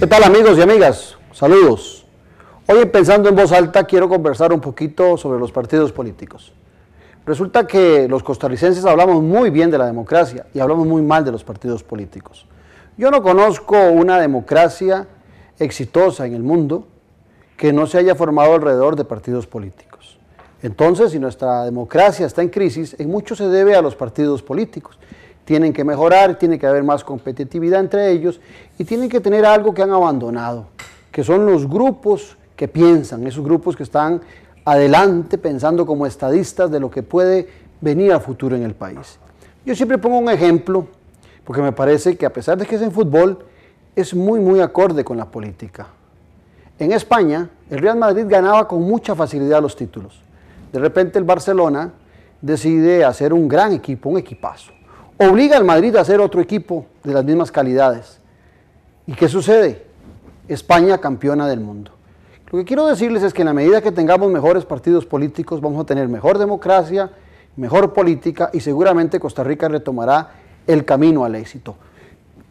¿Qué tal, amigos y amigas? Saludos. Hoy, Pensando en Voz Alta, quiero conversar un poquito sobre los partidos políticos. Resulta que los costarricenses hablamos muy bien de la democracia y hablamos muy mal de los partidos políticos. Yo no conozco una democracia exitosa en el mundo que no se haya formado alrededor de partidos políticos. Entonces, si nuestra democracia está en crisis, en mucho se debe a los partidos políticos. Tienen que mejorar, tiene que haber más competitividad entre ellos y tienen que tener algo que han abandonado, que son los grupos que piensan, esos grupos que están adelante pensando como estadistas de lo que puede venir a futuro en el país. Yo siempre pongo un ejemplo, porque me parece que a pesar de que es en fútbol, es muy acorde con la política. En España, el Real Madrid ganaba con mucha facilidad los títulos. De repente el Barcelona decide hacer un gran equipo, un equipazo. Obliga al Madrid a hacer otro equipo de las mismas calidades. ¿Y qué sucede? España campeona del mundo. Lo que quiero decirles es que en la medida que tengamos mejores partidos políticos, vamos a tener mejor democracia, mejor política y seguramente Costa Rica retomará el camino al éxito.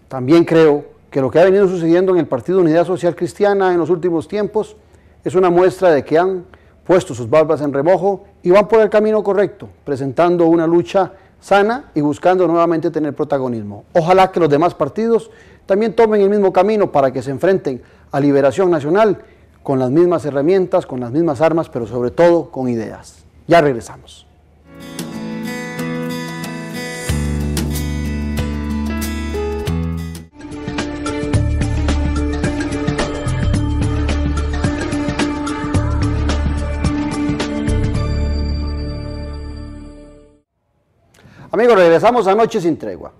También creo que lo que ha venido sucediendo en el Partido Unidad Social Cristiana en los últimos tiempos es una muestra de que han puesto sus barbas en remojo y van por el camino correcto, presentando una lucha sana y buscando nuevamente tener protagonismo. Ojalá que los demás partidos también tomen el mismo camino para que se enfrenten a Liberación Nacional con las mismas herramientas, con las mismas armas, pero sobre todo con ideas. Ya regresamos. Amigos, regresamos a Noche sin Tregua.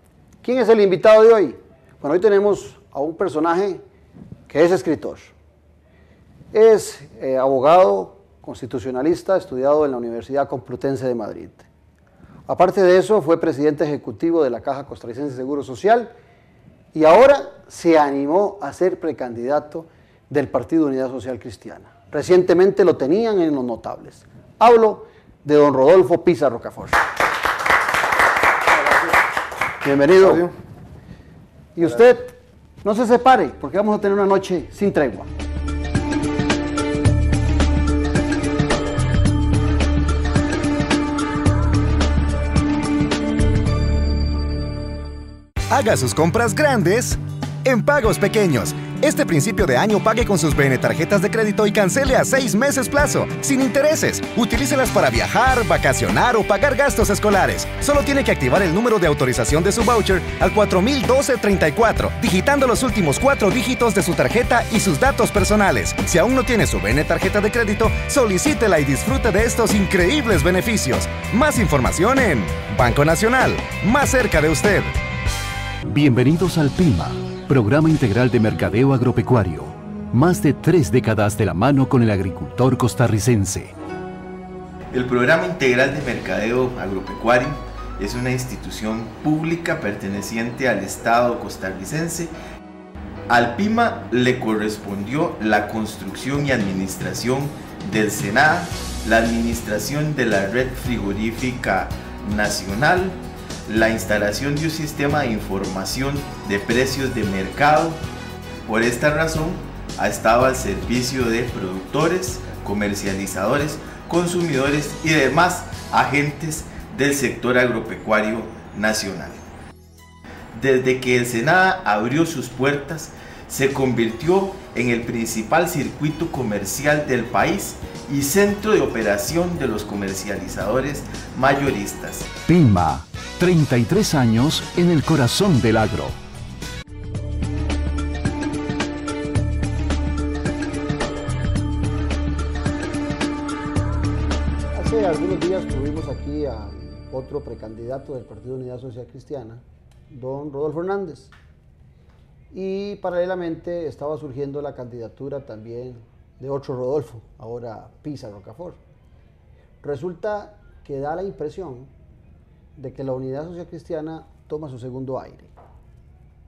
¿Quién es el invitado de hoy? Bueno, hoy tenemos a un personaje que es escritor. Es abogado constitucionalista, estudiado en la Universidad Complutense de Madrid. Aparte de eso, fue presidente ejecutivo de la Caja Costarricense de Seguro Social y ahora se animó a ser precandidato del Partido Unidad Social Cristiana. Recientemente lo tenían en los notables. Hablo de don Rodolfo Pisa Rocafort. Bienvenido. Y usted, no se separe, porque vamos a tener una noche sin tregua. Haga sus compras grandes en pagos pequeños. Este principio de año pague con sus BN tarjetas de crédito y cancele a 6 meses plazo, sin intereses. Utilícelas para viajar, vacacionar o pagar gastos escolares. Solo tiene que activar el número de autorización de su voucher al 401234, digitando los últimos 4 dígitos de su tarjeta y sus datos personales. Si aún no tiene su BN tarjeta de crédito, solicítela y disfrute de estos increíbles beneficios. Más información en Banco Nacional, más cerca de usted. Bienvenidos al PIMA, Programa Integral de Mercadeo Agropecuario. Más de 3 décadas de la mano con el agricultor costarricense. El Programa Integral de Mercadeo Agropecuario es una institución pública perteneciente al Estado costarricense. Al PIMA le correspondió la construcción y administración del SENAA, la administración de la Red Frigorífica Nacional, la instalación de un sistema de información de precios de mercado. Por esta razón, ha estado al servicio de productores, comercializadores, consumidores y demás agentes del sector agropecuario nacional. Desde que el SENAA abrió sus puertas, se convirtió en el principal circuito comercial del país y centro de operación de los comercializadores mayoristas. PIMA, 33 años en el corazón del agro. Hace algunos días tuvimos aquí a otro precandidato del Partido Unidad Social Cristiana, don Rodolfo Hernández. Y paralelamente estaba surgiendo la candidatura también de otro Rodolfo, ahora Pisa Rocafort. Resulta que da la impresión de que la Unidad Social Cristiana toma su segundo aire,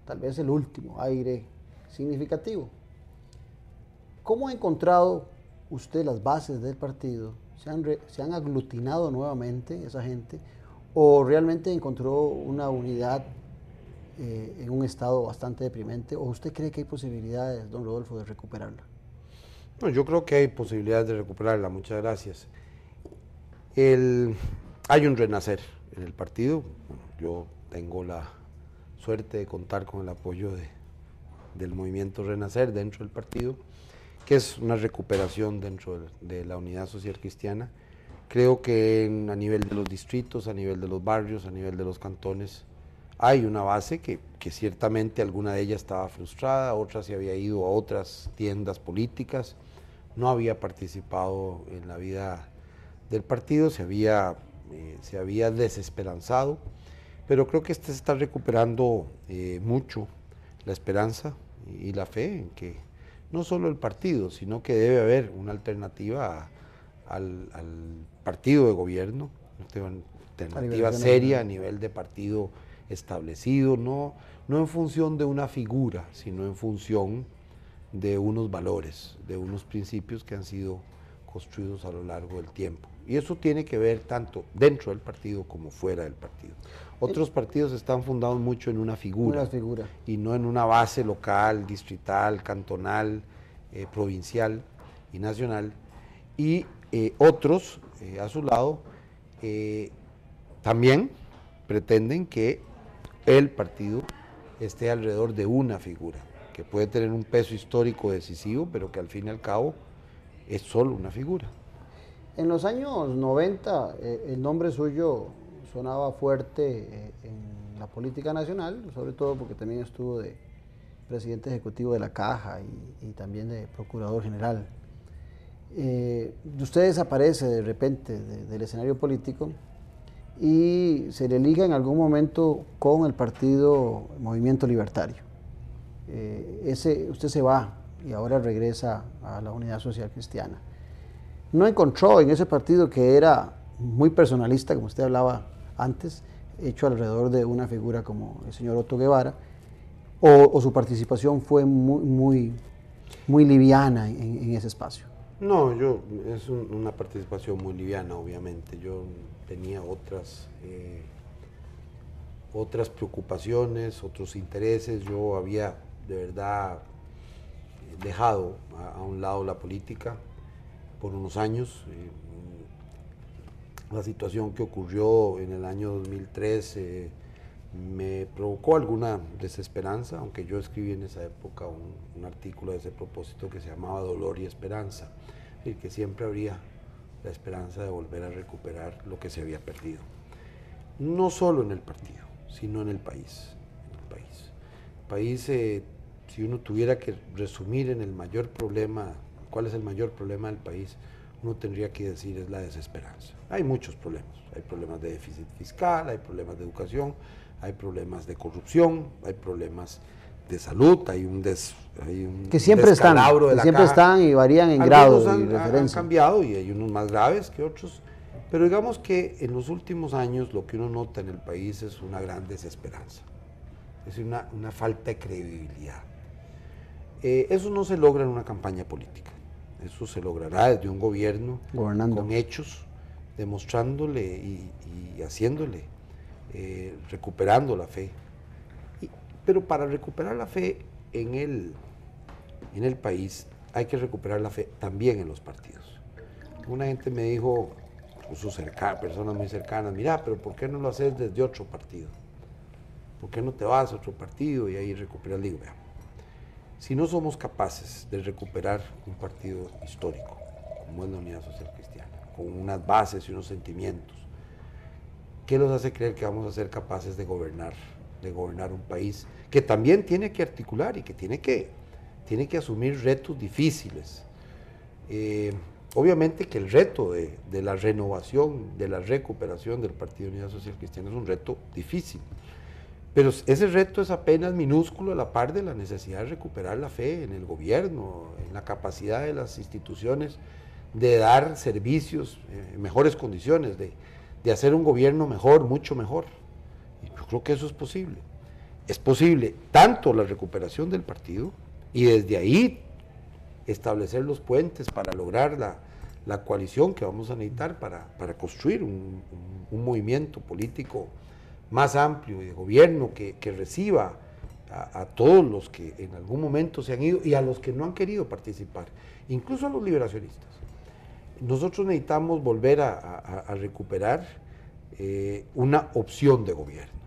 tal vez el último aire significativo. ¿Cómo ha encontrado usted las bases del partido? ¿Se han aglutinado nuevamente esa gente o realmente encontró una unidad en un estado bastante deprimente, o usted cree que hay posibilidades, don Rodolfo, de recuperarla? No, yo creo que hay posibilidades de recuperarla, muchas gracias. Hay un renacer en el partido. Bueno, yo tengo la suerte de contar con el apoyo del movimiento Renacer dentro del partido, que es una recuperación dentro de la unidad social cristiana. Creo que a nivel de los distritos, a nivel de los barrios, a nivel de los cantones, hay una base que ciertamente alguna de ellas estaba frustrada, otra se había ido a otras tiendas políticas, no había participado en la vida del partido, se había desesperanzado, pero creo que se está recuperando mucho la esperanza y la fe en que no solo el partido, sino que debe haber una alternativa al partido de gobierno, una alternativa seria a nivel de partido establecido, no en función de una figura, sino en función de unos valores, de unos principios que han sido construidos a lo largo del tiempo. Y eso tiene que ver tanto dentro del partido como fuera del partido. Otros partidos están fundados mucho en una figura. Y no en una base local, distrital, cantonal, provincial y nacional. Y otros, a su lado, también pretenden que el partido esté alrededor de una figura, que puede tener un peso histórico decisivo, pero que al fin y al cabo es solo una figura. En los años 90, el nombre suyo sonaba fuerte en la política nacional, sobre todo porque también estuvo de presidente ejecutivo de la Caja y también de procurador general. Usted desaparece de repente del escenario político y se le liga en algún momento con el partido Movimiento Libertario. Usted se va y ahora regresa a la Unidad Social Cristiana. No encontró en ese partido, que era muy personalista, como usted hablaba antes, hecho alrededor de una figura como el señor Otto Guevara, o su participación fue muy liviana en ese espacio? No, es una participación muy liviana, obviamente. Yo tenía otras preocupaciones, otros intereses. Yo había de verdad dejado a un lado la política por unos años. La situación que ocurrió en el año 2003 me provocó alguna desesperanza, aunque yo escribí en esa época un artículo de ese propósito que se llamaba Dolor y Esperanza, y que siempre habría la esperanza de volver a recuperar lo que se había perdido. No solo en el partido, sino en el país. El país, si uno tuviera que resumir en el mayor problema, ¿cuál es el mayor problema del país? Uno tendría que decir es la desesperanza. Hay muchos problemas. Hay problemas de déficit fiscal, hay problemas de educación, hay problemas de corrupción, hay problemas de salud, hay un que siempre están y varían en grado y referencia. Han cambiado y hay unos más graves que otros, pero digamos que en los últimos años lo que uno nota en el país es una gran desesperanza, es una falta de credibilidad. Eso no se logra en una campaña política, eso se logrará desde un gobierno con hechos, demostrándole y haciéndole, recuperando la fe. Pero para recuperar la fe en el país hay que recuperar la fe también en los partidos. Una gente me dijo, incluso personas muy cercanas, mira, pero ¿por qué no lo haces desde otro partido? ¿Por qué no te vas a otro partido y ahí recuperas? Digo, vea, si no somos capaces de recuperar un partido histórico, como es la Unidad Social Cristiana, con unas bases y unos sentimientos, ¿qué nos hace creer que vamos a ser capaces de gobernar un país que también tiene que articular y que tiene que asumir retos difíciles? Obviamente que el reto de la renovación, de la recuperación del Partido Unidad Social Cristiana es un reto difícil, pero ese reto es apenas minúsculo a la par de la necesidad de recuperar la fe en el gobierno, en la capacidad de las instituciones de dar servicios en mejores condiciones, de hacer un gobierno mejor, mucho mejor. Y yo creo que eso es posible. Es posible tanto la recuperación del partido y desde ahí establecer los puentes para lograr la coalición que vamos a necesitar para construir un movimiento político más amplio y de gobierno que reciba a todos los que en algún momento se han ido y a los que no han querido participar, incluso a los liberacionistas. Nosotros necesitamos volver a recuperar una opción de gobierno.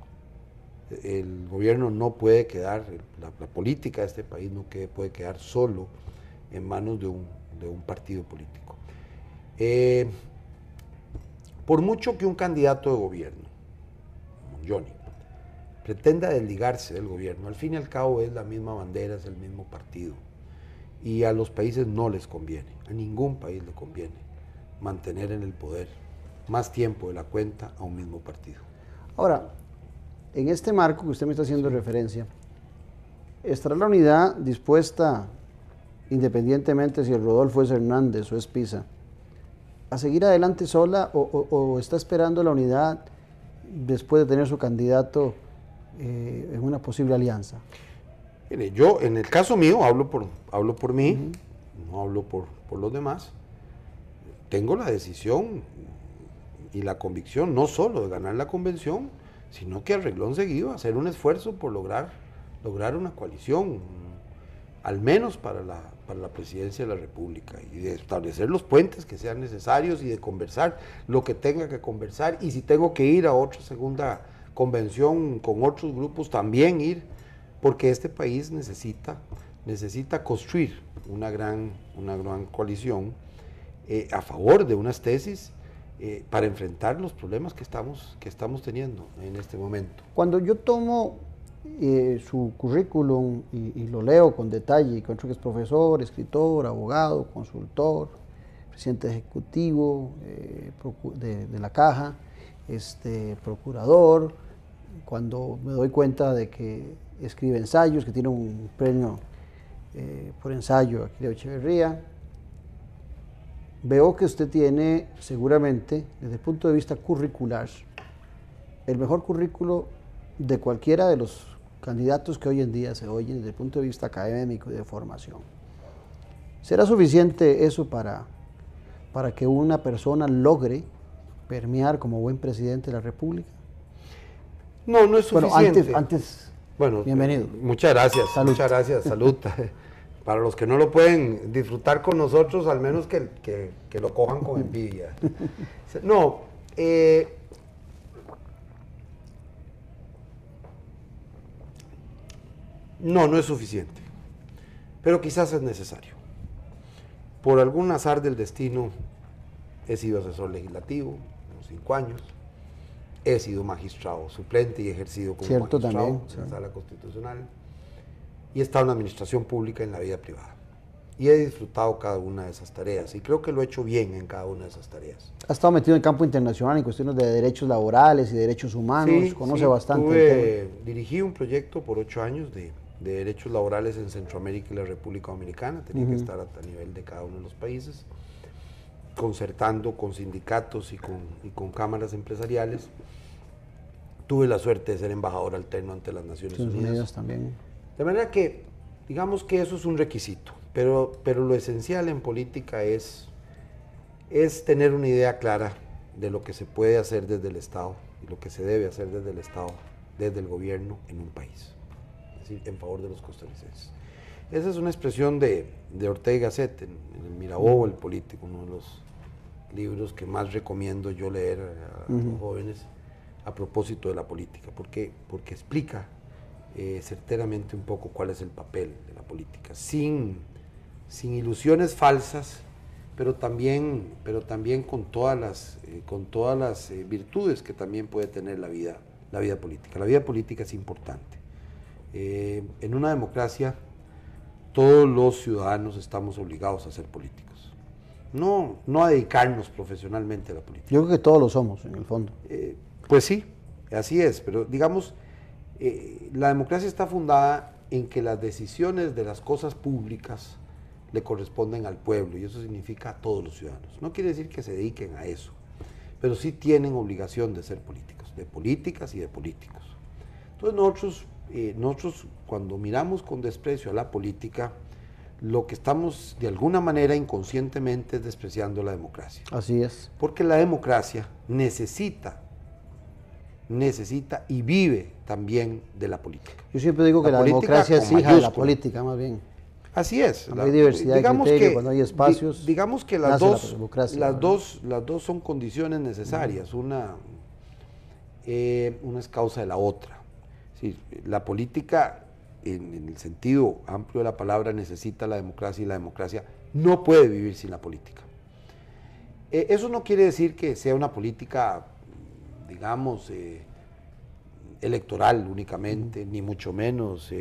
El gobierno no puede quedar, la política de este país no puede quedar solo en manos de un partido político. Por mucho que un candidato de gobierno, como Johnny, pretenda desligarse del gobierno, al fin y al cabo es la misma bandera, es el mismo partido. Y a los países no les conviene, a ningún país le conviene mantener en el poder más tiempo de la cuenta a un mismo partido. Ahora, en este marco que usted me está haciendo referencia, ¿estará la unidad dispuesta, independientemente si el Rodolfo es Hernández o es Pisa, a seguir adelante sola o está esperando la unidad después de tener su candidato en una posible alianza? Mire, yo en el caso mío hablo por mí, no hablo por los demás. Tengo la decisión y la convicción no solo de ganar la convención, sino que a renglón seguido hacer un esfuerzo por lograr una coalición, al menos para la presidencia de la República, y de establecer los puentes que sean necesarios y de conversar lo que tenga que conversar, y si tengo que ir a otra segunda convención con otros grupos, también ir, porque este país necesita construir una gran coalición a favor de unas tesis para enfrentar los problemas que estamos teniendo en este momento. Cuando yo tomo su currículum y lo leo con detalle, encuentro que es profesor, escritor, abogado, consultor, presidente ejecutivo de la Caja, procurador, cuando me doy cuenta de que escribe ensayos, que tiene un premio por ensayo aquí de Echeverría, veo que usted tiene seguramente, desde el punto de vista curricular, el mejor currículo de cualquiera de los candidatos que hoy en día se oyen desde el punto de vista académico y de formación. ¿Será suficiente eso para que una persona logre permear como buen presidente de la República? No, no es suficiente. Bueno, antes bueno, bienvenido. Muchas gracias. Salud. Muchas gracias, salud. Para los que no lo pueden disfrutar con nosotros, al menos que lo cojan con envidia. No, no es suficiente, pero quizás es necesario. Por algún azar del destino, he sido asesor legislativo unos 5 años, he sido magistrado suplente y he ejercido como Cierto, magistrado también, en la sí. Sala Constitucional, y he estado en la administración pública y en la vida privada. Y he disfrutado cada una de esas tareas, y creo que lo he hecho bien en cada una de esas tareas. Ha estado metido en el campo internacional en cuestiones de derechos laborales y derechos humanos, conoce bastante el tema. Dirigí un proyecto por 8 años de derechos laborales en Centroamérica y la República Dominicana, tenía que estar a nivel de cada uno de los países, concertando con sindicatos y con cámaras empresariales. Tuve la suerte de ser embajador alterno ante las Naciones Unidas También. De manera que, digamos que eso es un requisito, pero lo esencial en política es tener una idea clara de lo que se puede hacer desde el Estado y lo que se debe hacer desde el Estado, desde el gobierno en un país, es decir, en favor de los costarricenses. Esa es una expresión de Ortega y Gasset en el Mirabeau, el político, uno de los libros que más recomiendo yo leer a los jóvenes a propósito de la política, porque explica certeramente un poco cuál es el papel de la política, sin ilusiones falsas, pero también con todas las virtudes que también puede tener la vida política. La vida política es importante. En una democracia, todos los ciudadanos estamos obligados a ser políticos, no a dedicarnos profesionalmente a la política. Yo creo que todos lo somos, en el fondo. Pues sí, así es, pero digamos, la democracia está fundada en que las decisiones de las cosas públicas le corresponden al pueblo, y eso significa a todos los ciudadanos. No quiere decir que se dediquen a eso, pero sí tienen obligación de ser políticos, de políticas y de políticos. Entonces nosotros cuando miramos con desprecio a la política, lo que estamos de alguna manera inconscientemente es despreciando la democracia. Así es. Porque la democracia necesita necesita y vive también de la política. Yo siempre digo que la política democracia es con hija de la mayúscula. política, más bien. Así es. Cuando hay diversidad de criterio, cuando hay espacios, digamos que nace la democracia, las dos son condiciones necesarias. Una es causa de la otra. Sí, la política, en el sentido amplio de la palabra, necesita la democracia y la democracia no puede vivir sin la política. Eso no quiere decir que sea una política, digamos, electoral únicamente, ni mucho menos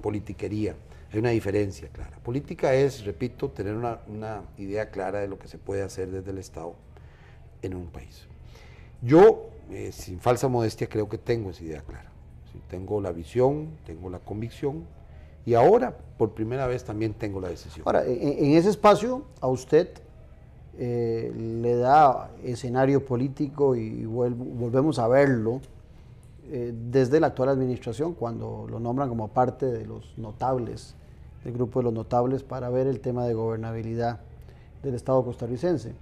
politiquería. Hay una diferencia clara. Política es, repito, tener una idea clara de lo que se puede hacer desde el Estado en un país. Yo, sin falsa modestia, creo que tengo esa idea clara. ¿Sí? Tengo la visión, tengo la convicción y ahora, por primera vez, también tengo la decisión. Ahora, en ese espacio, a usted le da escenario político y volvemos a verlo desde la actual administración, cuando lo nombran como parte de los notables, del grupo de los notables, para ver el tema de gobernabilidad del Estado costarricense.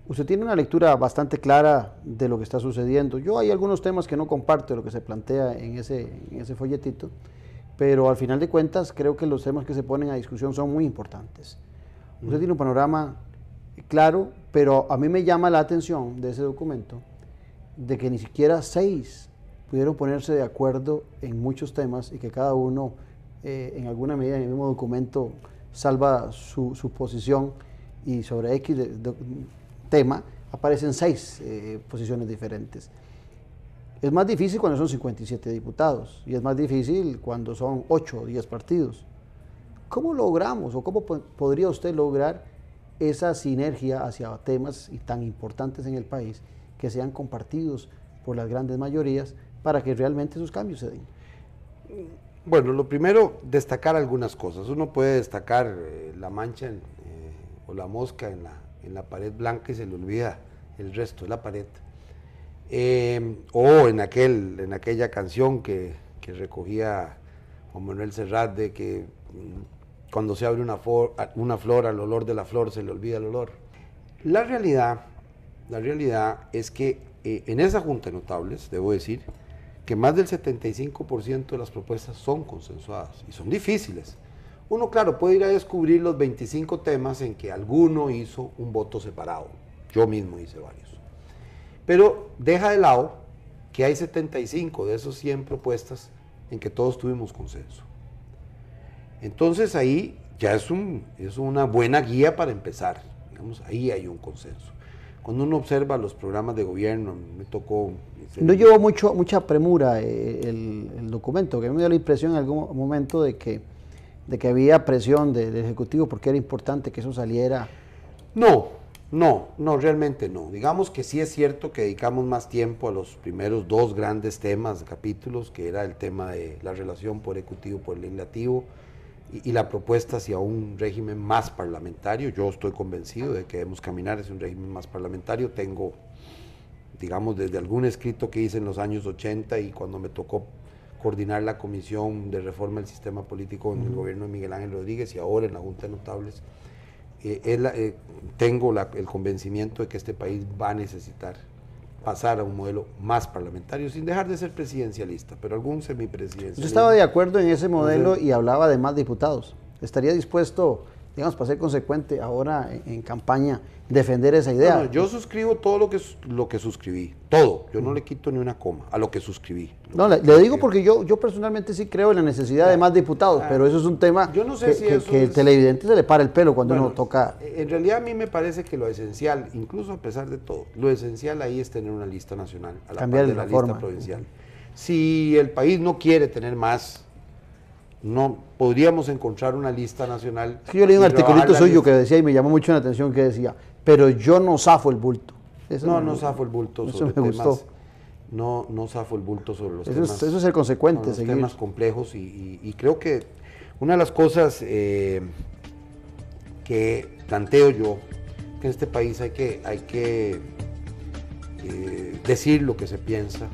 Usted tiene una lectura bastante clara de lo que está sucediendo. Yo hay algunos temas que no comparto de lo que se plantea en ese folletito, pero al final de cuentas creo que los temas que se ponen a discusión son muy importantes. Usted tiene un panorama claro, pero a mí me llama la atención de ese documento de que ni siquiera 6 pudieron ponerse de acuerdo en muchos temas y que cada uno en alguna medida en el mismo documento salva su posición, y sobre X tema aparecen 6 posiciones diferentes. Es más difícil cuando son 57 diputados y es más difícil cuando son 8 o 10 partidos. ¿Cómo logramos o cómo podría usted lograr esa sinergia hacia temas tan importantes en el país que sean compartidos por las grandes mayorías para que realmente esos cambios se den? Bueno, lo primero, destacar algunas cosas. Uno puede destacar la mancha o la mosca en la pared blanca y se le olvida el resto de la pared. O en aquella canción que recogía Juan Manuel Serrat, de que cuando se abre una flor, al olor de la flor se le olvida el olor. La realidad es que en esa Junta de Notables, debo decir, que más del 75% de las propuestas son consensuadas y son difíciles. Uno, claro, puede ir a descubrir los 25 temas en que alguno hizo un voto separado. Yo mismo hice varios. Pero deja de lado que hay 75 de esos 100 propuestas en que todos tuvimos consenso. Entonces ahí ya es una buena guía para empezar. Digamos, ahí hay un consenso. Cuando uno observa los programas de gobierno, me tocó... No llevó mucha premura el documento, que me dio la impresión en algún momento de que había presión del Ejecutivo porque era importante que eso saliera. No, realmente no. Digamos que sí es cierto que dedicamos más tiempo a los primeros 2 grandes temas, capítulos, que era el tema de la relación por Ejecutivo, por Legislativo, y la propuesta hacia un régimen más parlamentario. Yo estoy convencido de que debemos caminar hacia un régimen más parlamentario. Tengo, digamos, desde algún escrito que hice en los años 80 y cuando me tocó coordinar la Comisión de Reforma del Sistema Político en el gobierno de Miguel Ángel Rodríguez y ahora en la Junta de Notables, tengo el convencimiento de que este país va a necesitar pasar a un modelo más parlamentario, sin dejar de ser presidencialista, pero algún semipresidencialista. Yo estaba de acuerdo en ese modelo y hablaba de más diputados. ¿Estaría dispuesto, digamos, para ser consecuente ahora en campaña, defender esa idea? No, yo suscribo todo lo que suscribí, todo. Yo no le quito ni una coma a lo que suscribí. No, le digo porque yo personalmente sí creo en la necesidad de más diputados, pero eso es un tema yo no sé que el televidente se le para el pelo cuando uno toca. En realidad a mí me parece que lo esencial, incluso a pesar de todo, lo esencial ahí es tener una lista nacional a la par de la lista provincial. Si el país no quiere tener más, no podríamos encontrar una lista nacional. Es que yo leí un articulito suyo que decía, y me llamó mucho la atención, que decía, pero yo no zafo el bulto. No zafo el bulto sobre temas. No zafo el bulto sobre los temas. Eso es ser consecuente, los temas complejos y creo que una de las cosas que planteo yo, que en este país hay que decir lo que se piensa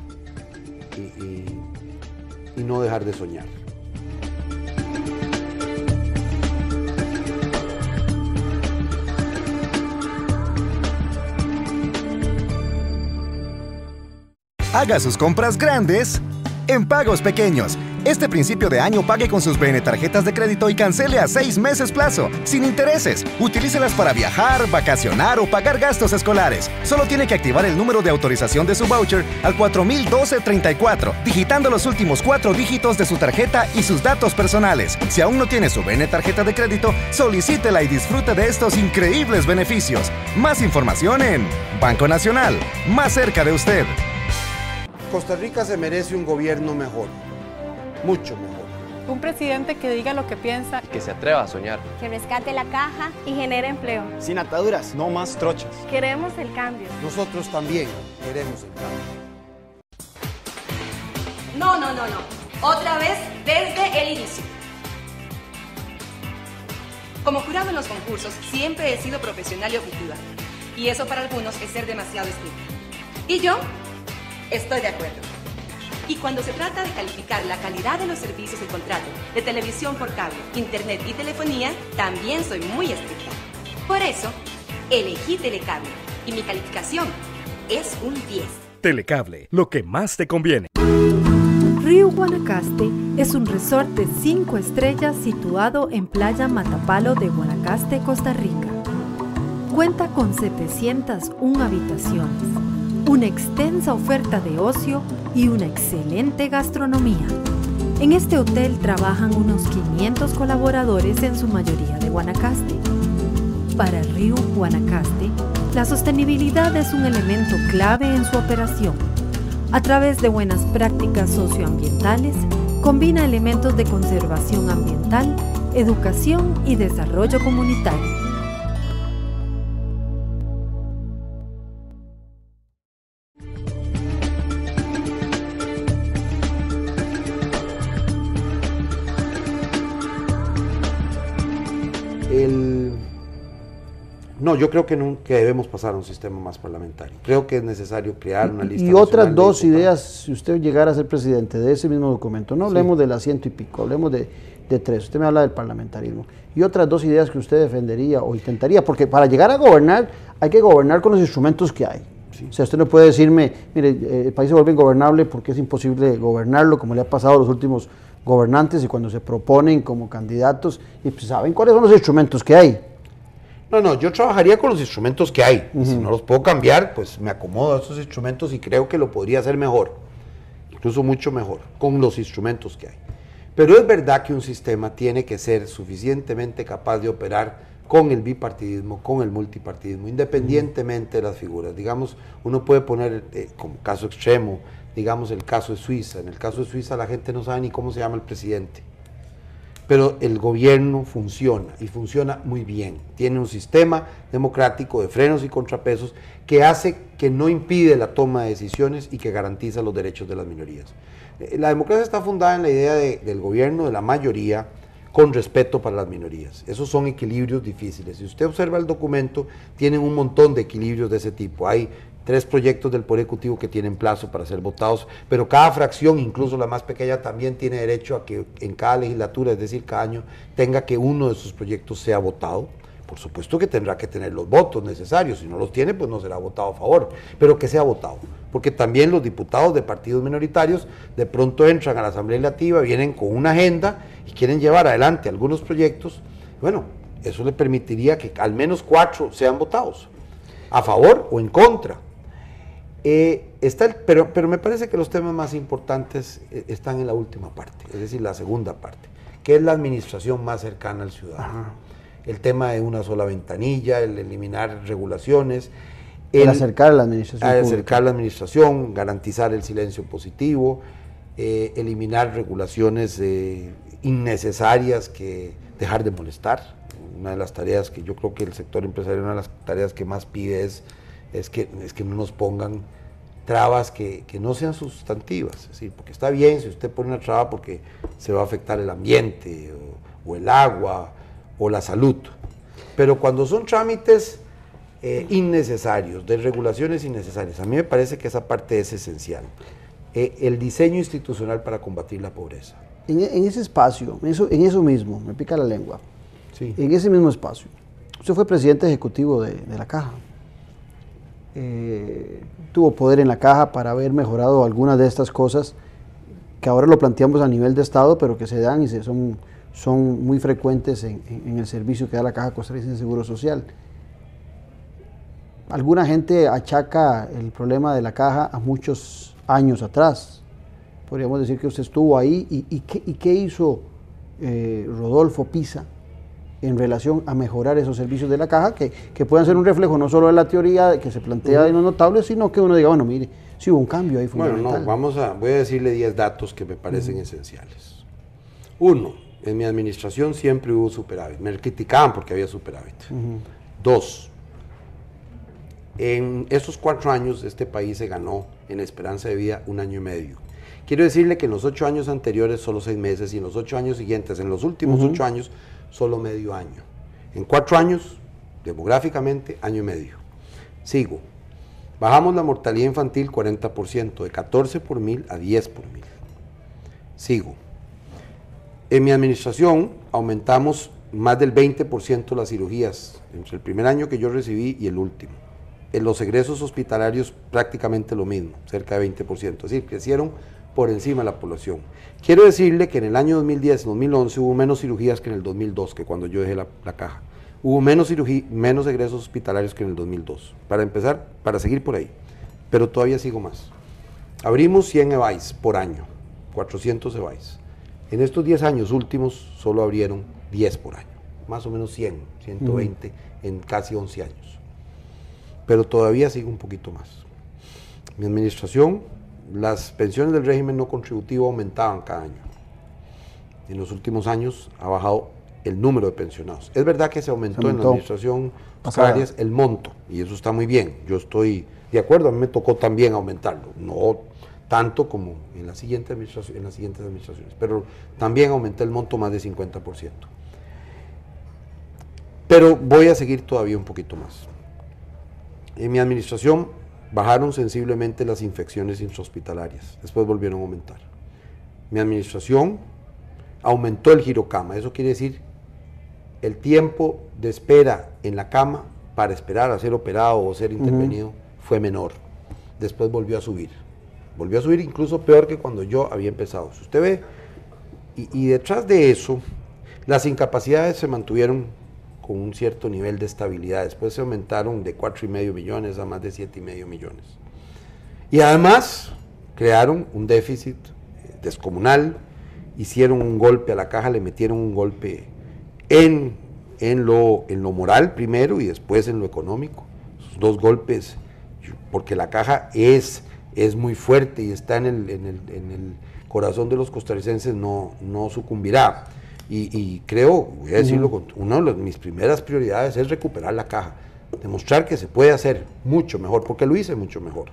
y no dejar de soñar. Haga sus compras grandes en pagos pequeños. Este principio de año pague con sus BN tarjetas de crédito y cancele a 6 meses plazo, sin intereses. Utilícelas para viajar, vacacionar o pagar gastos escolares. Solo tiene que activar el número de autorización de su voucher al 4012-34, digitando los últimos 4 dígitos de su tarjeta y sus datos personales. Si aún no tiene su BN tarjeta de crédito, solicítela y disfrute de estos increíbles beneficios. Más información en Banco Nacional, más cerca de usted. Costa Rica se merece un gobierno mejor, mucho mejor. Un presidente que diga lo que piensa. Que se atreva a soñar. Que rescate la caja y genere empleo. Sin ataduras, no más trochas. Queremos el cambio. Nosotros también queremos el cambio. No. Otra vez desde el inicio. Como jurado en los concursos, siempre he sido profesional y objetiva. Y eso para algunos es ser demasiado estricta. Y yo estoy de acuerdo. Y cuando se trata de calificar la calidad de los servicios del contrato de televisión por cable, internet y telefonía, también soy muy estricta. Por eso, elegí Telecable y mi calificación es un 10. Telecable, lo que más te conviene. Río Guanacaste es un resort de 5 estrellas situado en Playa Matapalo de Guanacaste, Costa Rica. Cuenta con 701 habitaciones, una extensa oferta de ocio y una excelente gastronomía. En este hotel trabajan unos 500 colaboradores, en su mayoría de Guanacaste. Para Río Guanacaste, la sostenibilidad es un elemento clave en su operación. A través de buenas prácticas socioambientales, combina elementos de conservación ambiental, educación y desarrollo comunitario. No, yo creo que debemos pasar a un sistema más parlamentario. Creo que es necesario crear una lista. Y otras dos ideas, si usted llegara a ser presidente de ese mismo documento, no hablemos del asiento y pico, hablemos de 3, usted me habla del parlamentarismo. Y otras 2 ideas que usted defendería o intentaría, porque para llegar a gobernar hay que gobernar con los instrumentos que hay. Sí. O sea, usted no puede decirme, mire, el país se vuelve ingobernable porque es imposible gobernarlo, como le ha pasado a los últimos gobernantes y cuando se proponen como candidatos, y pues saben cuáles son los instrumentos que hay. No, yo trabajaría con los instrumentos que hay. Si no los puedo cambiar, pues me acomodo a esos instrumentos y creo que lo podría hacer mejor, incluso mucho mejor, con los instrumentos que hay. Pero es verdad que un sistema tiene que ser suficientemente capaz de operar con el bipartidismo, con el multipartidismo, independientemente de las figuras. Digamos, uno puede poner como caso extremo, digamos el caso de Suiza. En el caso de Suiza la gente no sabe ni cómo se llama el presidente. Pero el gobierno funciona, y funciona muy bien. Tiene un sistema democrático de frenos y contrapesos que hace que no impide la toma de decisiones y que garantiza los derechos de las minorías. La democracia está fundada en la idea del gobierno de la mayoría con respeto para las minorías. Esos son equilibrios difíciles. Si usted observa el documento, tienen un montón de equilibrios de ese tipo. Hay 3 proyectos del Poder Ejecutivo que tienen plazo para ser votados, pero cada fracción, incluso la más pequeña, también tiene derecho a que en cada legislatura, es decir, cada año, tenga que uno de sus proyectos sea votado. Por supuesto que tendrá que tener los votos necesarios, si no los tiene, pues no será votado a favor, pero que sea votado, porque también los diputados de partidos minoritarios de pronto entran a la Asamblea Legislativa, vienen con una agenda y quieren llevar adelante algunos proyectos. Bueno, eso le permitiría que al menos 4 sean votados, a favor o en contra. Pero me parece que los temas más importantes están en la última parte, es decir, la segunda parte, que es la administración más cercana al ciudadano. Ajá. El tema de una sola ventanilla, el eliminar regulaciones, el acercar la administración, garantizar el silencio positivo, eliminar regulaciones innecesarias, que dejar de molestar. Una de las tareas que yo creo que el sector empresarial, una de las tareas que más pide es que no nos pongan trabas que no sean sustantivas. Es decir, porque está bien si usted pone una traba porque se va a afectar el ambiente o el agua o la salud, pero cuando son trámites innecesarios, de regulaciones innecesarias, a mí me parece que esa parte es esencial. El diseño institucional para combatir la pobreza. En ese espacio, en eso mismo, me pica la lengua, sí. En ese mismo espacio, usted fue presidente ejecutivo de la Caja. tuvo poder en la caja para haber mejorado algunas de estas cosas que ahora lo planteamos a nivel de Estado, pero que se dan y son muy frecuentes en el servicio que da la Caja Costarricense de Seguro Social. Alguna gente achaca el problema de la caja a muchos años atrás. Podríamos decir que usted estuvo ahí. ¿Y qué hizo Rodolfo Pisa en relación a mejorar esos servicios de la caja, que puedan ser un reflejo no solo de la teoría que se plantea en los notables, sino que uno diga, bueno, mire, sí hubo un cambio ahí fundamental? Bueno, voy a decirle 10 datos que me parecen esenciales. 1, en mi administración siempre hubo superávit. Me criticaban porque había superávit. 2, en estos 4 años este país se ganó en esperanza de vida 1 año y medio. Quiero decirle que en los 8 años anteriores solo 6 meses y en los 8 años siguientes, en los últimos 8 años, solo medio año. En 4 años, demográficamente, año y medio. Sigo. Bajamos la mortalidad infantil 40%, de 14 por 1000 a 10 por 1000. Sigo. En mi administración aumentamos más del 20% las cirugías entre el primer año que yo recibí y el último. En los egresos hospitalarios prácticamente lo mismo, cerca de 20%, es decir, crecieron por encima de la población. Quiero decirle que en el año 2010 y 2011 hubo menos cirugías que en el 2002, que cuando yo dejé la caja. Hubo menos egresos hospitalarios que en el 2002. Para empezar, para seguir por ahí, pero todavía sigo más. Abrimos 100 EVAIS por año, 400 EVAIS. En estos 10 años últimos solo abrieron 10 por año, más o menos 100, 120 en casi 11 años. Pero todavía sigo un poquito más. Mi administración, las pensiones del régimen no contributivo aumentaban cada año. En los últimos años ha bajado el número de pensionados. Es verdad que se aumentó en la administración Arias el monto, y eso está muy bien. Yo estoy de acuerdo, a mí me tocó también aumentarlo, no tanto como en las siguientes administraciones, pero también aumenté el monto más de 50%. Pero voy a seguir todavía un poquito más. En mi administración bajaron sensiblemente las infecciones intrahospitalarias, después volvieron a aumentar. Mi administración aumentó el girocama, eso quiere decir el tiempo de espera en la cama para esperar a ser operado o ser intervenido fue menor, después volvió a subir incluso peor que cuando yo había empezado. Si usted ve, y detrás de eso, las incapacidades se mantuvieron con un cierto nivel de estabilidad, después se aumentaron de 4,5 millones a más de 7,5 millones. Y además crearon un déficit descomunal, hicieron un golpe a la caja, le metieron un golpe en lo moral primero y después en lo económico. Esos 2 golpes, porque la caja es muy fuerte y está en el corazón de los costarricenses, no sucumbirá. Y creo, voy a decirlo, una de mis primeras prioridades es recuperar la caja, demostrar que se puede hacer mucho mejor, porque lo hice mucho mejor.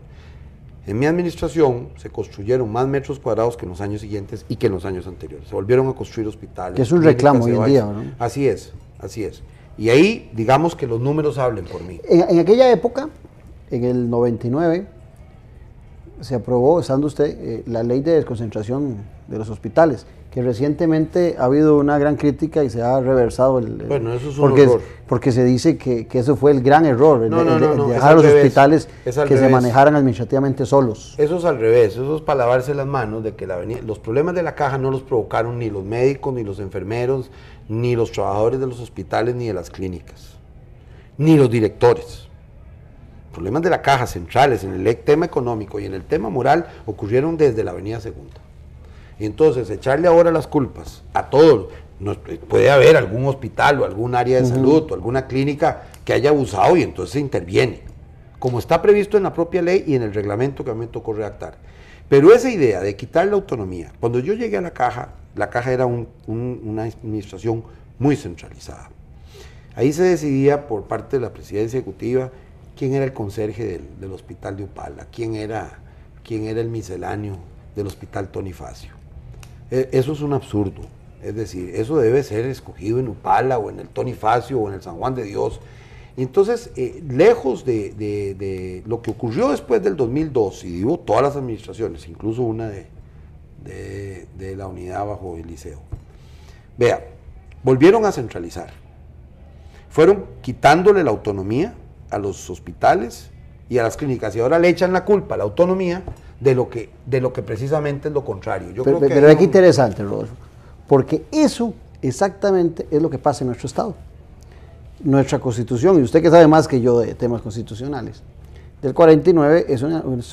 En mi administración se construyeron más metros cuadrados que en los años siguientes y que en los años anteriores. Se volvieron a construir hospitales. Que es un reclamo hoy en día, ¿no? Así es. Y ahí, digamos que los números hablen por mí. En aquella época, en el 99, se aprobó, estando usted, la ley de desconcentración de los hospitales, que recientemente ha habido una gran crítica y se ha reversado bueno, eso es un error. Porque se dice que eso fue el gran error, el dejar a los hospitales que se manejaran administrativamente solos. Eso es al revés, eso es para lavarse las manos de que los problemas de la caja no los provocaron ni los médicos, ni los enfermeros, ni los trabajadores de los hospitales, ni de las clínicas, ni los directores. Problemas de la caja centrales en el tema económico y en el tema moral ocurrieron desde la Avenida Segunda. Y entonces echarle ahora las culpas a todos, puede haber algún hospital o algún área de salud o alguna clínica que haya abusado y entonces se interviene, como está previsto en la propia ley y en el reglamento que a mí me tocó redactar. Pero esa idea de quitar la autonomía, cuando yo llegué a la caja era una administración muy centralizada. Ahí se decidía por parte de la presidencia ejecutiva quién era el conserje del hospital de Upala, quién era el misceláneo del hospital Tony Facio. Eso es un absurdo, es decir, eso debe ser escogido en Upala o en el Tony Facio o en el San Juan de Dios. Y entonces, lejos de lo que ocurrió después del 2002, y digo todas las administraciones, incluso una de la unidad bajo el liceo, vea, volvieron a centralizar, fueron quitándole la autonomía a los hospitales y a las clínicas, y ahora le echan la culpa a la autonomía de lo que precisamente es lo contrario. Pero es que interesante, Rodolfo, porque eso exactamente es lo que pasa en nuestro Estado. Nuestra Constitución, y usted que sabe más que yo de temas constitucionales, del 49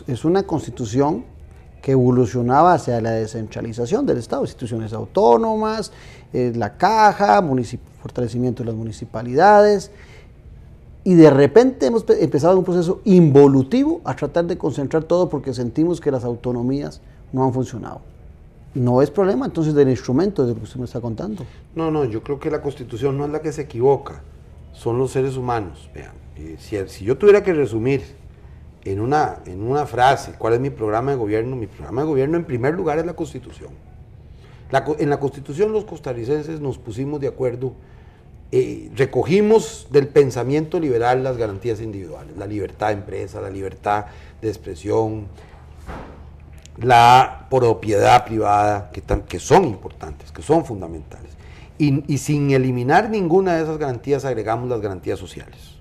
es una Constitución que evolucionaba hacia la descentralización del Estado, instituciones autónomas, la caja, fortalecimiento de las municipalidades, y de repente hemos empezado un proceso involutivo a tratar de concentrar todo porque sentimos que las autonomías no han funcionado. No es problema entonces del instrumento de lo que usted me está contando. No, yo creo que la Constitución no es la que se equivoca, son los seres humanos. Vean, si yo tuviera que resumir en una frase cuál es mi programa de gobierno en primer lugar es la Constitución. En la Constitución los costarricenses nos pusimos de acuerdo, recogimos del pensamiento liberal las garantías individuales, la libertad de empresa, la libertad de expresión, la propiedad privada, que son importantes, que son fundamentales. Y sin eliminar ninguna de esas garantías agregamos las garantías sociales.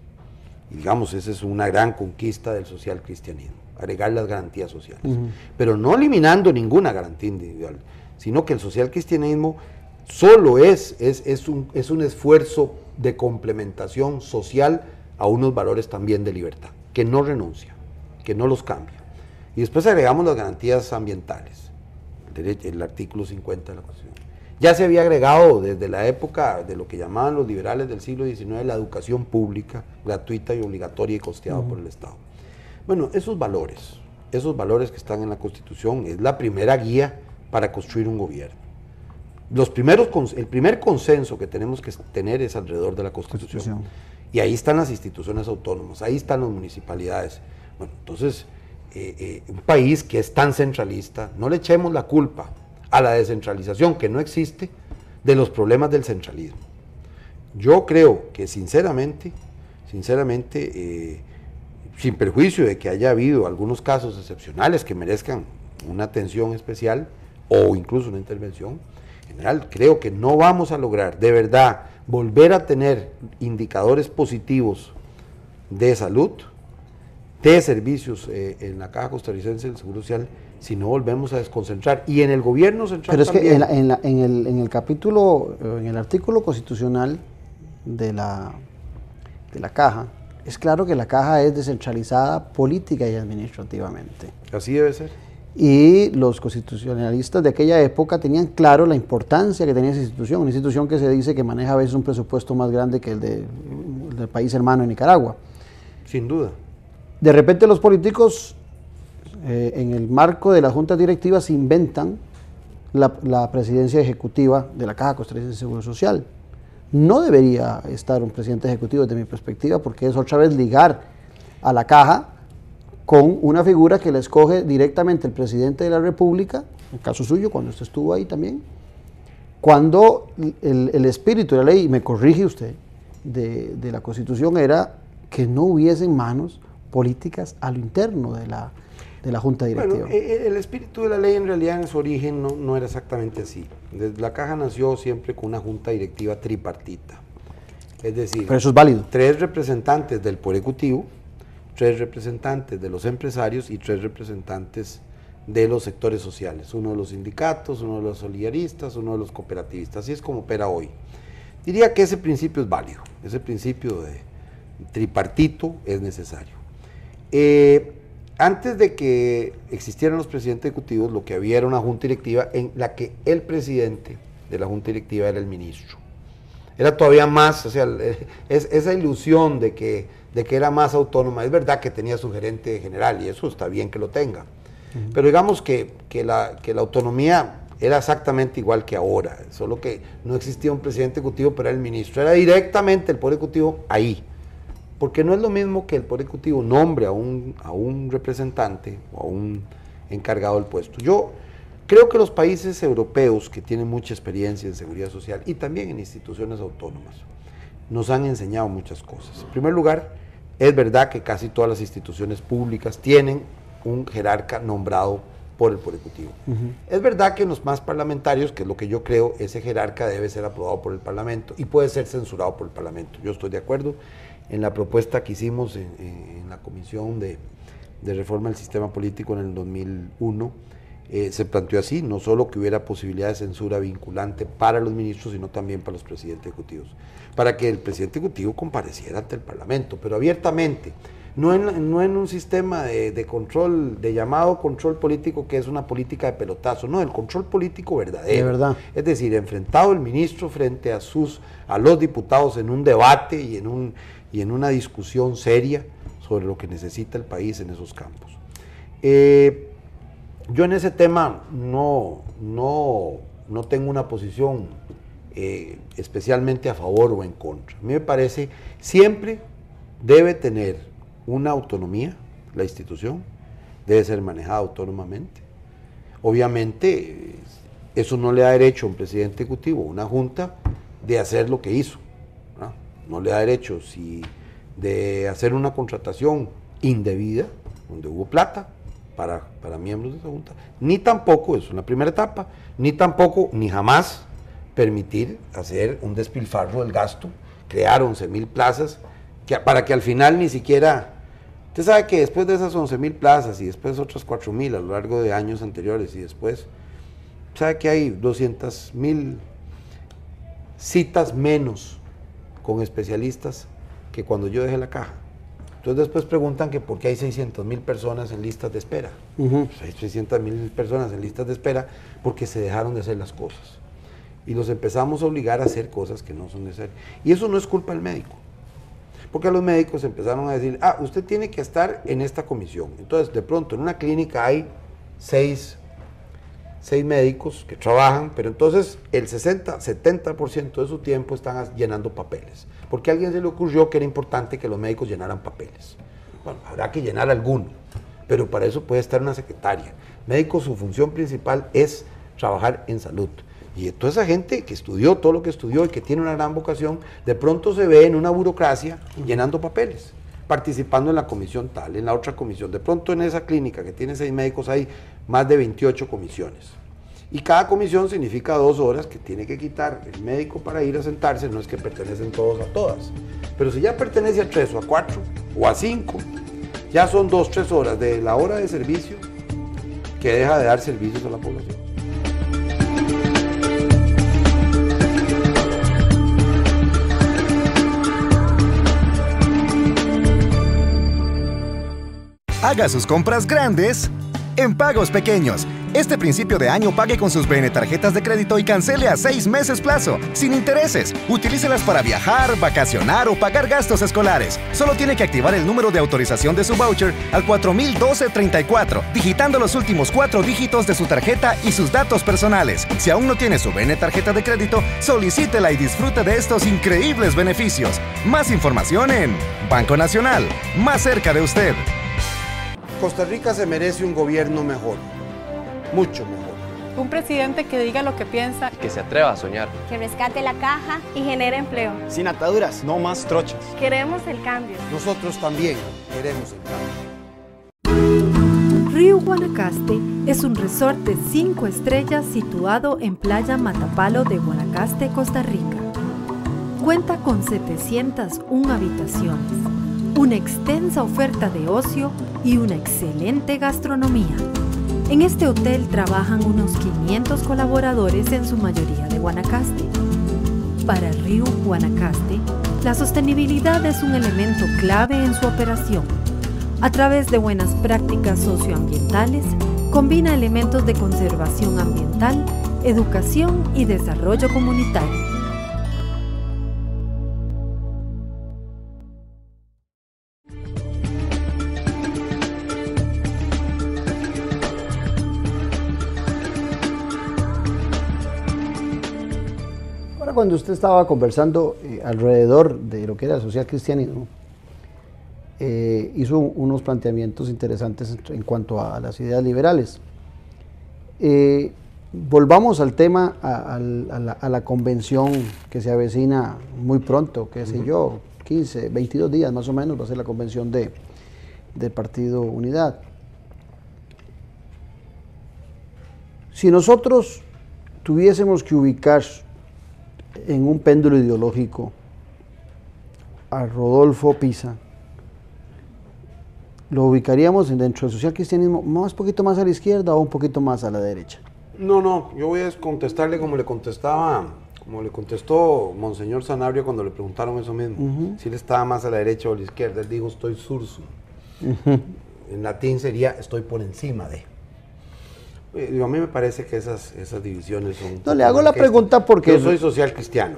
Y digamos, esa es una gran conquista del social cristianismo, agregar las garantías sociales. Pero no eliminando ninguna garantía individual, sino que el social cristianismo solo es un esfuerzo de complementación social a unos valores también de libertad, que no renuncia, que no los cambia. Y después agregamos las garantías ambientales, el artículo 50 de la Constitución. Ya se había agregado desde la época de lo que llamaban los liberales del siglo XIX la educación pública, gratuita y obligatoria y costeada por el Estado. Bueno, esos valores que están en la Constitución es la primera guía para construir un gobierno. El primer consenso que tenemos que tener es alrededor de la Constitución. Y ahí están las instituciones autónomas, ahí están las municipalidades. Bueno, entonces, un país que es tan centralista, no le echemos la culpa a la descentralización que no existe de los problemas del centralismo. Yo creo que sinceramente, sin perjuicio de que haya habido algunos casos excepcionales que merezcan una atención especial o incluso una intervención, en general creo que no vamos a lograr de verdad volver a tener indicadores positivos de salud, de servicios en la Caja Costarricense del Seguro Social, si no volvemos a desconcentrar. Y en el gobierno central pero también. Es que en el capítulo, en el artículo constitucional de la Caja, es claro que la Caja es descentralizada política y administrativamente. Así debe ser. Y los constitucionalistas de aquella época tenían claro la importancia que tenía esa institución, una institución que se dice que maneja a veces un presupuesto más grande que el del país hermano de Nicaragua. Sin duda. De repente los políticos, en el marco de las juntas directivas, inventan la presidencia ejecutiva de la Caja Costarricense de Seguro Social. No debería estar un presidente ejecutivo desde mi perspectiva, porque es otra vez ligar a la Caja con una figura que la escoge directamente el presidente de la República, en el caso suyo, cuando usted estuvo ahí también, cuando el espíritu de la ley, y me corrige usted, de la Constitución era que no hubiesen manos políticas a lo interno de la Junta Directiva. Bueno, el espíritu de la ley en realidad en su origen no era exactamente así. La Caja nació siempre con una Junta Directiva tripartita. Es decir, pero eso es válido. 3 representantes del Poder Ejecutivo, 3 representantes de los empresarios y 3 representantes de los sectores sociales. Uno de los sindicatos, uno de los solidaristas, uno de los cooperativistas. Así es como opera hoy. Diría que ese principio es válido. Ese principio de tripartito es necesario. Antes de que existieran los presidentes ejecutivos, lo que había era una junta directiva en la que el presidente de la junta directiva era el ministro. Era todavía más, o sea, esa ilusión de que era más autónoma. Es verdad que tenía su gerente general y eso está bien que lo tenga, pero digamos que la autonomía era exactamente igual que ahora, solo que no existía un presidente ejecutivo, pero era el ministro, era directamente el Poder Ejecutivo ahí. Porque no es lo mismo que el Poder Ejecutivo nombre a un representante o a un encargado del puesto. Yo creo que los países europeos que tienen mucha experiencia en seguridad social y también en instituciones autónomas nos han enseñado muchas cosas. En primer lugar, es verdad que casi todas las instituciones públicas tienen un jerarca nombrado por el Poder Ejecutivo. Es verdad que en los más parlamentarios, que es lo que yo creo, ese jerarca debe ser aprobado por el Parlamento y puede ser censurado por el Parlamento. Yo estoy de acuerdo en la propuesta que hicimos en la Comisión de Reforma del Sistema Político en el 2001, se planteó así, no solo que hubiera posibilidad de censura vinculante para los ministros, sino también para los presidentes ejecutivos, para que el presidente ejecutivo compareciera ante el Parlamento, pero abiertamente, no en un sistema de control, de llamado control político, que es una política de pelotazo, no, el control político verdadero. De verdad. Es decir, enfrentado el ministro frente a los diputados en un debate y en una discusión seria sobre lo que necesita el país en esos campos. Yo en ese tema no tengo una posición especialmente a favor o en contra. A mí me parece siempre debe tener una autonomía, la institución, debe ser manejada autónomamente. Obviamente, eso no le da derecho a un presidente ejecutivo, una junta, de hacer lo que hizo, ¿no? No le da derecho de hacer una contratación indebida, donde hubo plata para miembros de esa junta, ni tampoco, eso en la primera etapa, ni jamás permitir hacer un despilfarro del gasto, crear 11.000 plazas, para que al final ni siquiera... Usted sabe que después de esas 11.000 plazas y después otras 4.000 a lo largo de años anteriores y después, sabe que hay 200.000 citas menos con especialistas que cuando yo dejé la caja. Entonces después preguntan que por qué hay 600.000 personas en listas de espera. Pues hay 600.000 personas en listas de espera porque se dejaron de hacer las cosas. Y los empezamos a obligar a hacer cosas que no son necesarias. Y eso no es culpa del médico. Porque los médicos empezaron a decir, usted tiene que estar en esta comisión. Entonces, de pronto, en una clínica hay 6 médicos que trabajan, pero entonces el 70% de su tiempo están llenando papeles. Porque a alguien se le ocurrió que era importante que los médicos llenaran papeles. Bueno, habrá que llenar alguno, pero para eso puede estar una secretaria. Médico, su función principal es trabajar en salud. Y toda esa gente que estudió todo lo que estudió y que tiene una gran vocación, de pronto se ve en una burocracia llenando papeles, participando en la comisión tal, en la otra comisión. De pronto en esa clínica que tiene 6 médicos hay más de 28 comisiones. Y cada comisión significa 2 horas que tiene que quitar el médico para ir a sentarse, no es que pertenecen todos a todas. Pero si ya pertenece a 3 o a 4 o a 5, ya son 2 o 3 horas de la hora de servicio que deja de dar servicios a la población. Haga sus compras grandes en pagos pequeños. Este principio de año pague con sus BN tarjetas de crédito y cancele a 6 meses plazo, sin intereses. Utilícelas para viajar, vacacionar o pagar gastos escolares. Solo tiene que activar el número de autorización de su voucher al 401234, digitando los últimos 4 dígitos de su tarjeta y sus datos personales. Si aún no tiene su BN tarjeta de crédito, solicítela y disfrute de estos increíbles beneficios. Más información en Banco Nacional, más cerca de usted. Costa Rica se merece un gobierno mejor, mucho mejor. Un presidente que diga lo que piensa, que se atreva a soñar, que rescate la caja y genere empleo. sin ataduras, no más trochas. Queremos el cambio. Nosotros también queremos el cambio. Río Guanacaste es un resort de 5 estrellas situado en Playa Matapalo de Guanacaste, Costa Rica. Cuenta con 701 habitaciones, una extensa oferta de ocio y una excelente gastronomía. En este hotel trabajan unos 500 colaboradores, en su mayoría de Guanacaste. Para Río Guanacaste, la sostenibilidad es un elemento clave en su operación. A través de buenas prácticas socioambientales, combina elementos de conservación ambiental, educación y desarrollo comunitario. Cuando usted estaba conversando alrededor de lo que era el social cristianismo, hizo unos planteamientos interesantes en cuanto a las ideas liberales. Volvamos al tema, a la convención que se avecina muy pronto, qué sé yo, 15, 22 días más o menos va a ser la convención del Partido Unidad. Si nosotros tuviésemos que ubicar en un péndulo ideológico a Rodolfo Pisa, ¿lo ubicaríamos dentro del social cristianismo un poquito más a la izquierda o un poquito más a la derecha? No, yo voy a contestarle como le contestó Monseñor Sanabria cuando le preguntaron eso mismo, si él estaba más a la derecha o a la izquierda. Él dijo, estoy sursum. En latín sería, estoy por encima de. A mí me parece que esas divisiones son... No, le hago la pregunta porque... Yo soy social cristiano.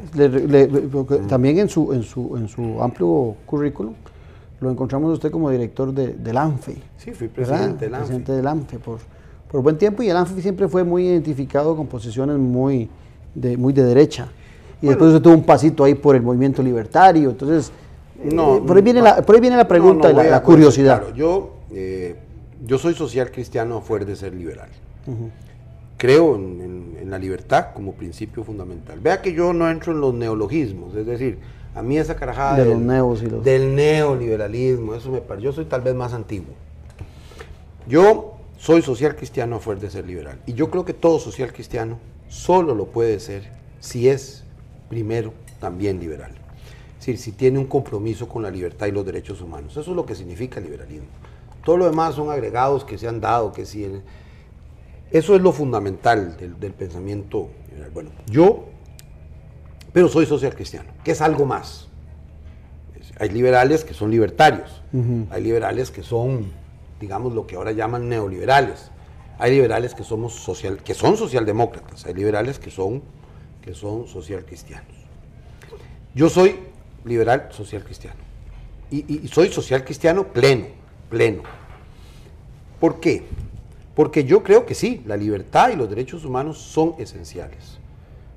También en su amplio currículum lo encontramos usted como director del ANFE. Sí, fui presidente del ANFE. Presidente del ANFE por buen tiempo, y el ANFE siempre fue muy identificado con posiciones muy de derecha. Y después usted tuvo un pasito ahí por el movimiento libertario, entonces... por ahí viene la pregunta y la curiosidad. Claro, yo soy social cristiano a fuerza de ser liberal. Creo en la libertad como principio fundamental. Vea que yo no entro en los neologismos, es decir, a mí esa carajada del neoliberalismo, eso me parece, yo soy tal vez más antiguo. Yo soy social cristiano a fuerza de ser liberal, y yo creo que todo social cristiano solo lo puede ser si es primero también liberal. Es decir, si tiene un compromiso con la libertad y los derechos humanos. Eso es lo que significa el liberalismo. Todo lo demás son agregados que se han dado, que si... Eso es lo fundamental del pensamiento liberal. Bueno, pero soy social cristiano, que es algo más. Hay liberales que son libertarios, hay liberales que son, digamos, lo que ahora llaman neoliberales, hay liberales que son socialdemócratas, hay liberales que son social cristianos. Yo soy liberal social cristiano y soy social cristiano pleno. ¿Por qué? Porque yo creo que sí, la libertad y los derechos humanos son esenciales,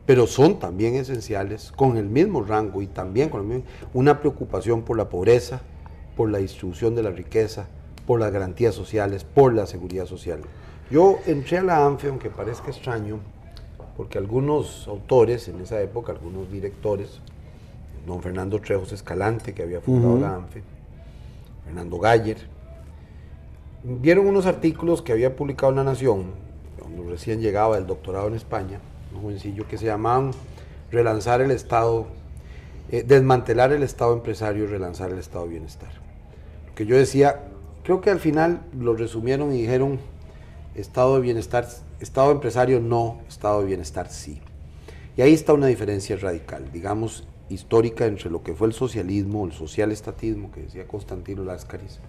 pero son también esenciales con el mismo rango y también con una preocupación por la pobreza, por la distribución de la riqueza, por las garantías sociales, por la seguridad social. Yo entré a la ANFE, aunque parezca extraño, porque algunos autores en esa época, algunos directores, don Fernando Trejos Escalante, que había fundado la ANFE, Fernando Gayer, vieron unos artículos que había publicado en La Nación, cuando recién llegaba del doctorado en España, un jovencillo, que se llamaban Relanzar el Estado, desmantelar el Estado empresario y relanzar el Estado de bienestar. Lo que yo decía, creo que al final lo resumieron y dijeron Estado de bienestar, Estado empresario no, Estado de bienestar sí. Y ahí está una diferencia radical, digamos, histórica entre lo que fue el socialismo, el socialestatismo, que decía Constantino Láscaris,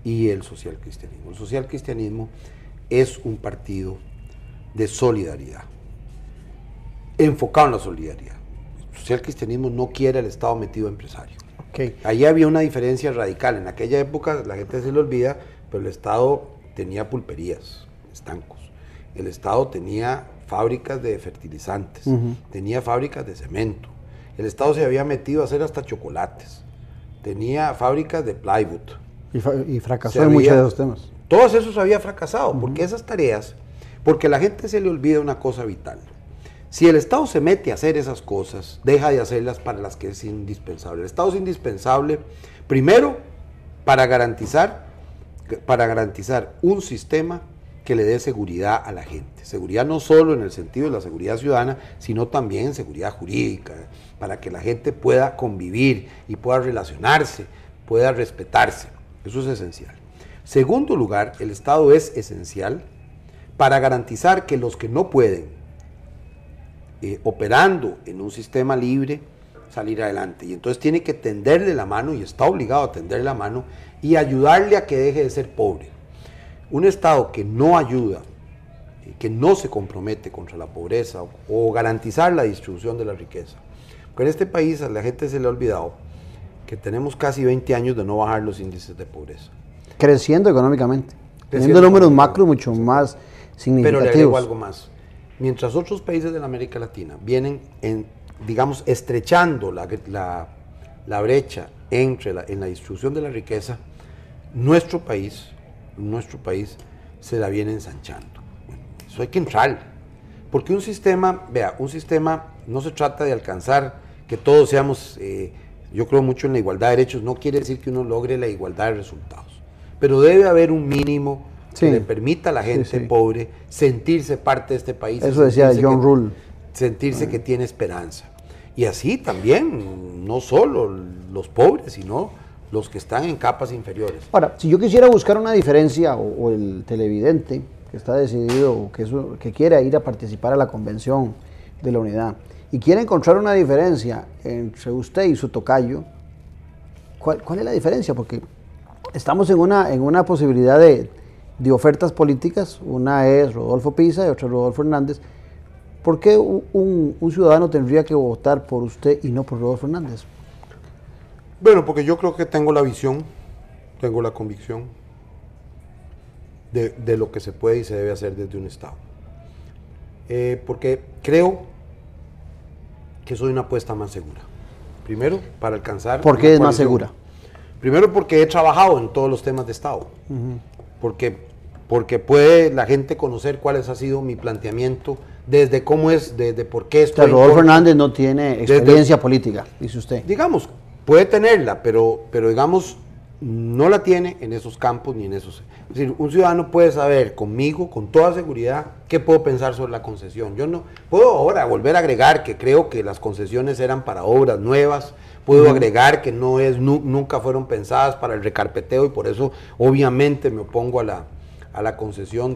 y el socialcristianismo. El socialcristianismo es un partido de solidaridad, enfocado en la solidaridad. El socialcristianismo no quiere el Estado metido empresario. Allí había una diferencia radical. En aquella época la gente se le olvida, pero el Estado tenía pulperías, estancos. El Estado tenía fábricas de fertilizantes, tenía fábricas de cemento. El Estado se había metido a hacer hasta chocolates, tenía fábricas de plywood. Y fracasó en muchos de esos temas. Todos esos había fracasado, porque esas tareas, porque a la gente se le olvida una cosa vital. Si el Estado se mete a hacer esas cosas, deja de hacerlas para las que es indispensable. El Estado es indispensable, primero, para garantizar un sistema que le dé seguridad a la gente. Seguridad no solo en el sentido de la seguridad ciudadana, sino también seguridad jurídica, para que la gente pueda convivir y pueda relacionarse, pueda respetarse. Eso es esencial. Segundo lugar, el Estado es esencial para garantizar que los que no pueden, operando en un sistema libre, salir adelante. Y entonces tiene que tenderle la mano, y está obligado a tenderle la mano, y ayudarle a que deje de ser pobre. Un Estado que no ayuda, que no se compromete contra la pobreza o garantizar la distribución de la riqueza. Porque en este país a la gente se le ha olvidado que tenemos casi 20 años de no bajar los índices de pobreza. Creciendo económicamente, teniendo números macro mucho más significativos. Pero le agrego algo más. Mientras otros países de la América Latina vienen, digamos, estrechando la brecha en la distribución de la riqueza, nuestro país se la viene ensanchando. Bueno, eso hay que entrar. Porque un sistema no se trata de alcanzar que todos seamos... yo creo mucho en la igualdad de derechos, no quiere decir que uno logre la igualdad de resultados, pero debe haber un mínimo que le permita a la gente pobre sentirse parte de este país. Eso decía John Rule. Sentirse que tiene esperanza. Y así también, no solo los pobres, sino los que están en capas inferiores. Ahora, si yo quisiera buscar una diferencia, o el televidente que está decidido, que quiere ir a participar a la convención de la unidad, y quiere encontrar una diferencia entre usted y su tocayo, ¿cuál es la diferencia? Porque estamos en una posibilidad de ofertas políticas, una es Rodolfo Pisa y otra Rodolfo Hernández. ¿Por qué un ciudadano tendría que votar por usted y no por Rodolfo Hernández? Bueno, porque yo creo que tengo la visión, tengo la convicción de lo que se puede y se debe hacer desde un Estado. Porque creo que soy una apuesta más segura. Primero, para alcanzar... ¿Por qué es más segura? Primero, porque he trabajado en todos los temas de Estado. Porque puede la gente conocer cuál ha sido mi planteamiento, desde cómo es, desde por qué estoy... Rodolfo Hernández no tiene experiencia política, dice usted. Digamos, puede tenerla, pero digamos, no la tiene en esos campos ni en esos... Es decir, un ciudadano puede saber conmigo, con toda seguridad, qué puedo pensar sobre la concesión. Yo no puedo ahora volver a agregar que creo que las concesiones eran para obras nuevas, puedo agregar que nunca fueron pensadas para el recarpeteo y por eso obviamente me opongo a la concesión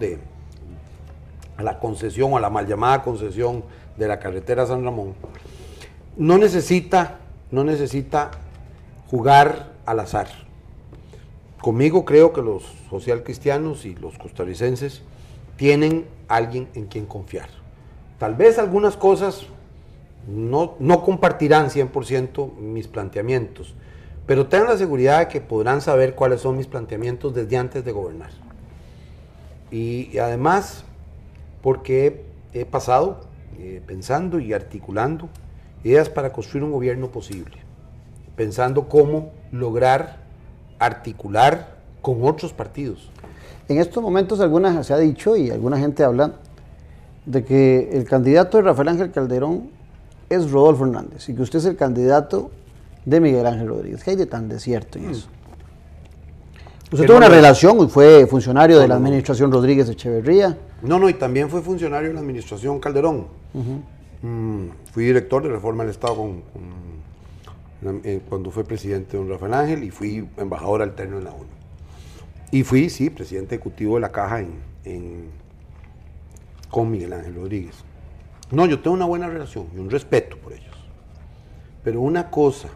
o a la mal llamada concesión de la carretera San Ramón. No necesita jugar al azar. Conmigo creo que los socialcristianos y los costarricenses tienen alguien en quien confiar. Tal vez algunas cosas no compartirán 100% mis planteamientos, pero tengan la seguridad de que podrán saber cuáles son mis planteamientos desde antes de gobernar. Y además, porque he pasado pensando y articulando ideas para construir un gobierno posible, pensando cómo lograr articular con otros partidos. En estos momentos se ha dicho y alguna gente habla de que el candidato de Rafael Ángel Calderón es Rodolfo Hernández y que usted es el candidato de Miguel Ángel Rodríguez. ¿Qué hay de tan descierto en eso? Usted tuvo una relación y fue funcionario de la administración Rodríguez Echeverría. No, y también fue funcionario de la administración Calderón. Fui director de Reforma del Estado cuando fue presidente don Rafael Ángel y fui embajador alterno en la ONU. Y fui, sí, presidente ejecutivo de la Caja con Miguel Ángel Rodríguez. No, yo tengo una buena relación y un respeto por ellos. Pero una cosa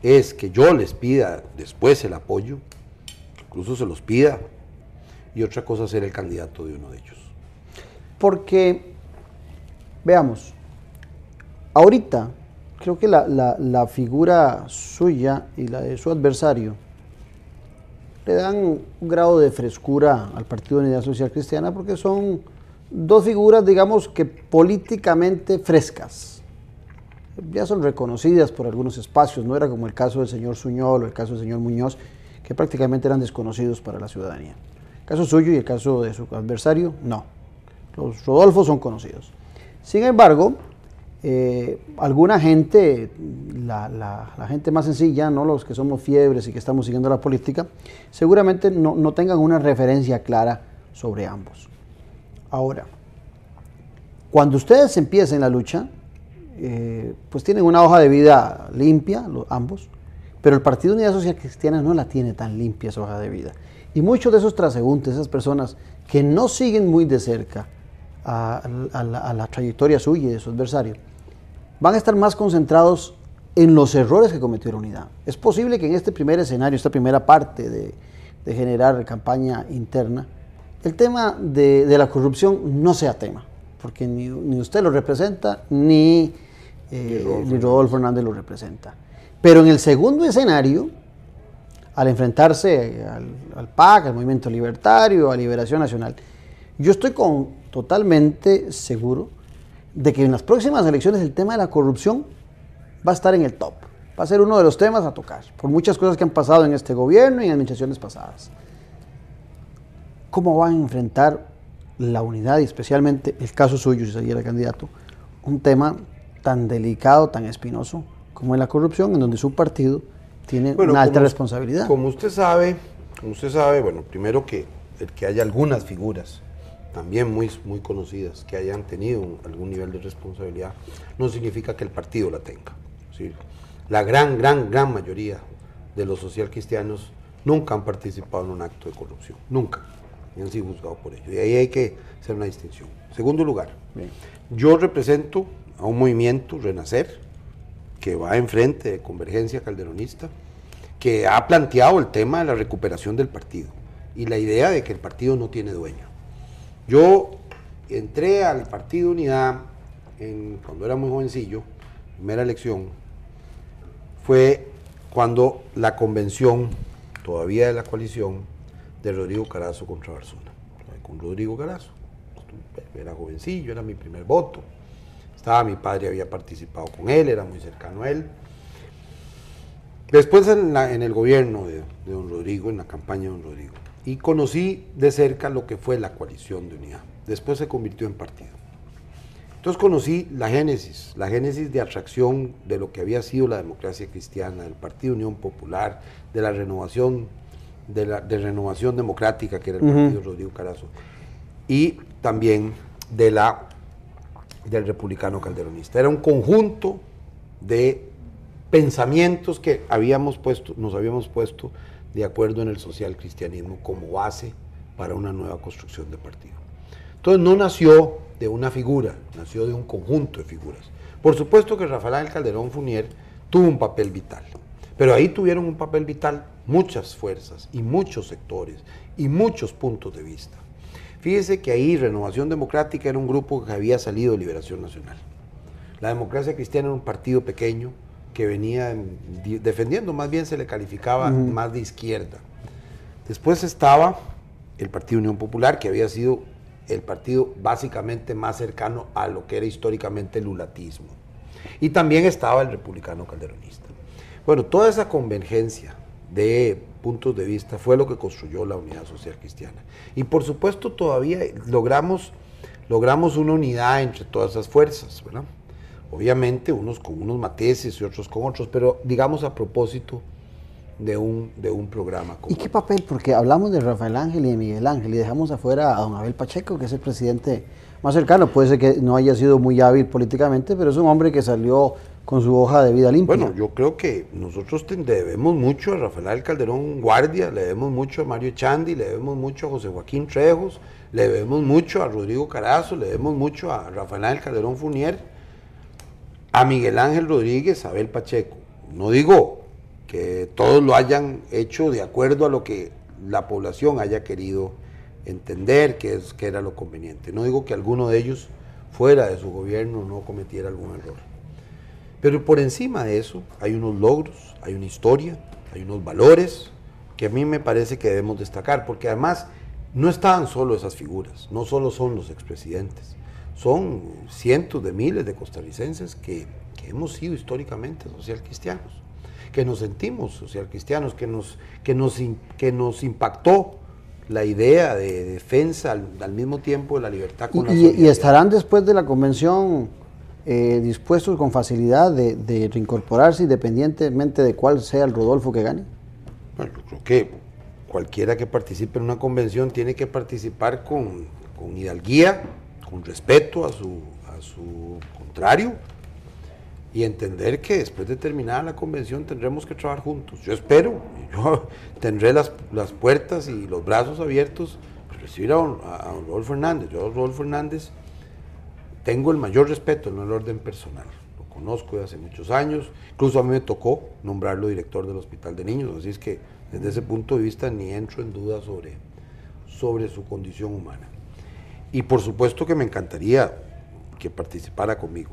es que yo les pida después el apoyo, incluso se los pida, y otra cosa es ser el candidato de uno de ellos. Porque, veamos, ahorita creo que la figura suya y la de su adversario le dan un grado de frescura al Partido de Unidad Social Cristiana porque son dos figuras, digamos, que políticamente frescas. Ya son reconocidas por algunos espacios, no era como el caso del señor Suñol o el caso del señor Muñoz, que prácticamente eran desconocidos para la ciudadanía. El caso suyo y el caso de su adversario, no. Los Rodolfo son conocidos. Sin embargo, alguna gente, la gente más sencilla, no los que somos fiebres y que estamos siguiendo la política, seguramente no tengan una referencia clara sobre ambos. Ahora, cuando ustedes empiecen la lucha, pues tienen una hoja de vida limpia, ambos, pero el Partido Unidad Social Cristiana no la tiene tan limpia esa hoja de vida. Y muchos de esos transeúntes, esas personas que no siguen muy de cerca a la trayectoria suya y de su adversario, van a estar más concentrados en los errores que cometió la unidad. Es posible que en este primer escenario, esta primera parte de generar campaña interna, el tema de la corrupción no sea tema, porque ni usted lo representa, ni Rodolfo Hernández lo representa. Pero en el segundo escenario, al enfrentarse al PAC, al Movimiento Libertario, a Liberación Nacional, yo estoy totalmente seguro de que en las próximas elecciones el tema de la corrupción va a estar en el top, va a ser uno de los temas a tocar, por muchas cosas que han pasado en este gobierno y en administraciones pasadas. ¿Cómo van a enfrentar la unidad y especialmente el caso suyo, si saliera candidato, un tema tan delicado, tan espinoso como es la corrupción, en donde su partido tiene una alta responsabilidad? Como usted sabe, bueno, primero que haya algunas figuras también muy conocidas que hayan tenido algún nivel de responsabilidad, no significa que el partido la tenga. ¿Sí? la gran mayoría de los socialcristianos nunca han participado en un acto de corrupción, nunca, y han sido juzgados por ello, y ahí hay que hacer una distinción. Segundo lugar, yo represento a un movimiento, Renacer, que va enfrente de Convergencia Calderonista, que ha planteado el tema de la recuperación del partido, y la idea de que el partido no tiene dueño. Yo entré al Partido Unidad cuando era muy jovencillo, primera elección, fue cuando la convención, todavía de la coalición, de Rodrigo Carazo contra Barzuna. Con Rodrigo Carazo, era jovencillo, era mi primer voto, mi padre había participado con él, era muy cercano a él. Después en el gobierno de don Rodrigo, en la campaña de don Rodrigo, y conocí de cerca lo que fue la coalición de unidad. Después se convirtió en partido. Entonces conocí la génesis de atracción de lo que había sido la democracia cristiana, del Partido Unión Popular, de la renovación, de renovación democrática que era el partido Rodrigo Carazo, y también del republicano calderonista. Era un conjunto de pensamientos que nos habíamos puesto de acuerdo en el social cristianismo como base para una nueva construcción de partido. Entonces no nació de una figura, nació de un conjunto de figuras. Por supuesto que Rafael Ángel Calderón Fournier tuvo un papel vital, pero ahí tuvieron un papel vital muchas fuerzas y muchos sectores y muchos puntos de vista. Fíjese que ahí Renovación Democrática era un grupo que había salido de Liberación Nacional. La Democracia Cristiana era un partido pequeño que venía defendiendo, más bien se le calificaba más de izquierda. Después estaba el Partido Unión Popular, que había sido el partido básicamente más cercano a lo que era históricamente el lulatismo. Y también estaba el republicano calderonista. Bueno, toda esa convergencia de puntos de vista fue lo que construyó la unidad social cristiana. Y por supuesto todavía logramos una unidad entre todas esas fuerzas, ¿verdad? Obviamente unos con unos matices y otros con otros, pero digamos a propósito de un programa común. ¿Y qué papel? Porque hablamos de Rafael Ángel y de Miguel Ángel y dejamos afuera a don Abel Pacheco, que es el presidente más cercano. Puede ser que no haya sido muy hábil políticamente, pero es un hombre que salió con su hoja de vida limpia. Bueno, yo creo que nosotros debemos mucho a Rafael Ángel Calderón Guardia, le debemos mucho a Mario Echandi, le debemos mucho a José Joaquín Trejos, le debemos mucho a Rodrigo Carazo, le debemos mucho a Rafael Ángel Calderón Fournier, a Miguel Ángel Rodríguez, a Abel Pacheco. No digo que todos lo hayan hecho de acuerdo a lo que la población haya querido entender que era lo conveniente. No digo que alguno de ellos fuera de su gobierno no cometiera algún error. Pero por encima de eso hay unos logros, hay una historia, hay unos valores que a mí me parece que debemos destacar, porque además no estaban solo esas figuras, no solo son los expresidentes, son cientos de miles de costarricenses que hemos sido históricamente socialcristianos, que nos sentimos socialcristianos, que nos impactó la idea de defensa al mismo tiempo de la libertad con la solidaridad. ¿Y estarán después de la convención dispuestos con facilidad de reincorporarse independientemente de cuál sea el Rodolfo que gane? Bueno, yo creo que cualquiera que participe en una convención tiene que participar con hidalguía, con respeto a su contrario, y entender que después de terminada la convención tendremos que trabajar juntos. Yo espero, yo tendré las puertas y los brazos abiertos para recibir a don Rodolfo Hernández. Yo a Rodolfo Hernández tengo el mayor respeto en el orden personal, lo conozco de hace muchos años, incluso a mí me tocó nombrarlo director del Hospital de Niños, así es que desde ese punto de vista ni entro en duda sobre su condición humana. Y por supuesto que me encantaría que participara conmigo.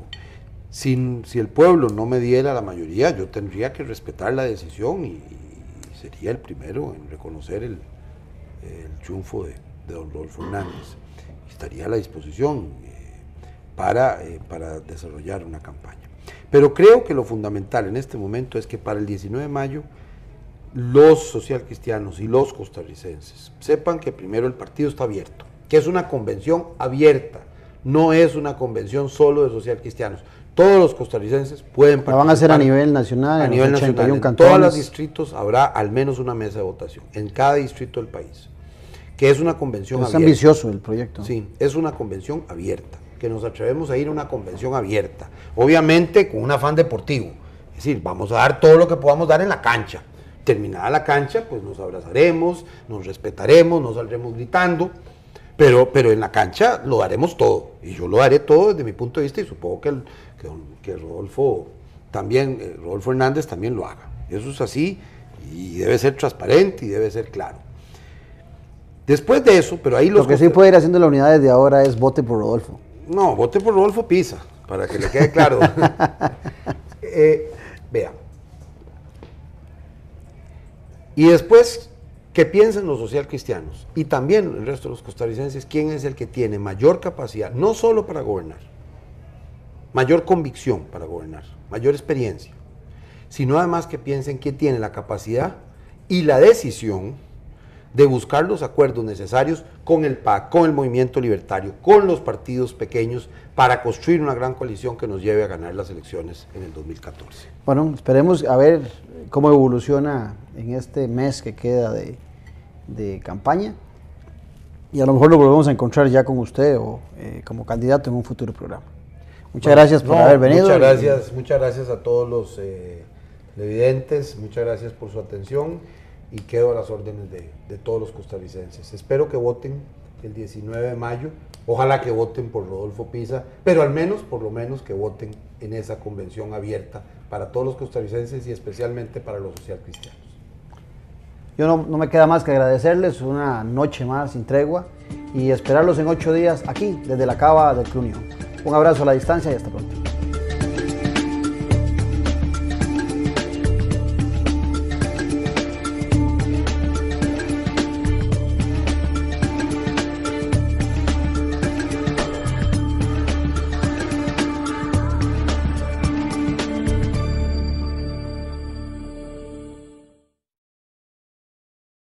Si el pueblo no me diera la mayoría, yo tendría que respetar la decisión y sería el primero en reconocer el triunfo de don Rodolfo Hernández. Estaría a la disposición para desarrollar una campaña. Pero creo que lo fundamental en este momento es que para el 19 de mayo los socialcristianos y los costarricenses sepan que primero el partido está abierto, que es una convención abierta, no es una convención solo de socialcristianos. Todos los costarricenses pueden participar. La van a hacer a nivel nacional, a nivel nacional. En todos los distritos habrá al menos una mesa de votación, en cada distrito del país, que es una convención abierta. Es ambicioso el proyecto. Sí, es una convención abierta, que nos atrevemos a ir a una convención abierta, obviamente con un afán deportivo, Es decir, vamos a dar todo lo que podamos dar en la cancha. Terminada la cancha, pues nos abrazaremos, nos respetaremos, nos saldremos gritando, pero en la cancha lo daremos todo. Y yo lo daré todo desde mi punto de vista y supongo que Rodolfo también, Rodolfo Hernández también lo haga. Eso es así y debe ser transparente y debe ser claro. Después de eso, pero ahí lo que sí puede ir haciendo la unidad desde ahora es vote por Rodolfo. No, vote por Rodolfo Pisa, para que le quede claro. Vea. Y después, que piensen los socialcristianos y también el resto de los costarricenses, quién es el que tiene mayor capacidad, no solo para gobernar, mayor convicción para gobernar, mayor experiencia, sino además que piensen quién tiene la capacidad y la decisión de buscar los acuerdos necesarios con el PAC, con el Movimiento Libertario, con los partidos pequeños, para construir una gran coalición que nos lleve a ganar las elecciones en el 2014. Bueno, esperemos a ver cómo evoluciona en este mes que queda de campaña, y a lo mejor lo volvemos a encontrar ya con usted o como candidato en un futuro programa. Muchas gracias por haber venido. Muchas gracias a todos los televidentes, muchas gracias por su atención y quedo a las órdenes de todos los costarricenses. Espero que voten el 19 de mayo, ojalá que voten por Rodolfo Pisa, pero al menos, por lo menos, que voten en esa convención abierta para todos los costarricenses y especialmente para los socialcristianos. Yo no me queda más que agradecerles una noche más sin tregua y esperarlos en 8 días aquí, desde la cava del Club Unión. Un abrazo a la distancia y hasta pronto.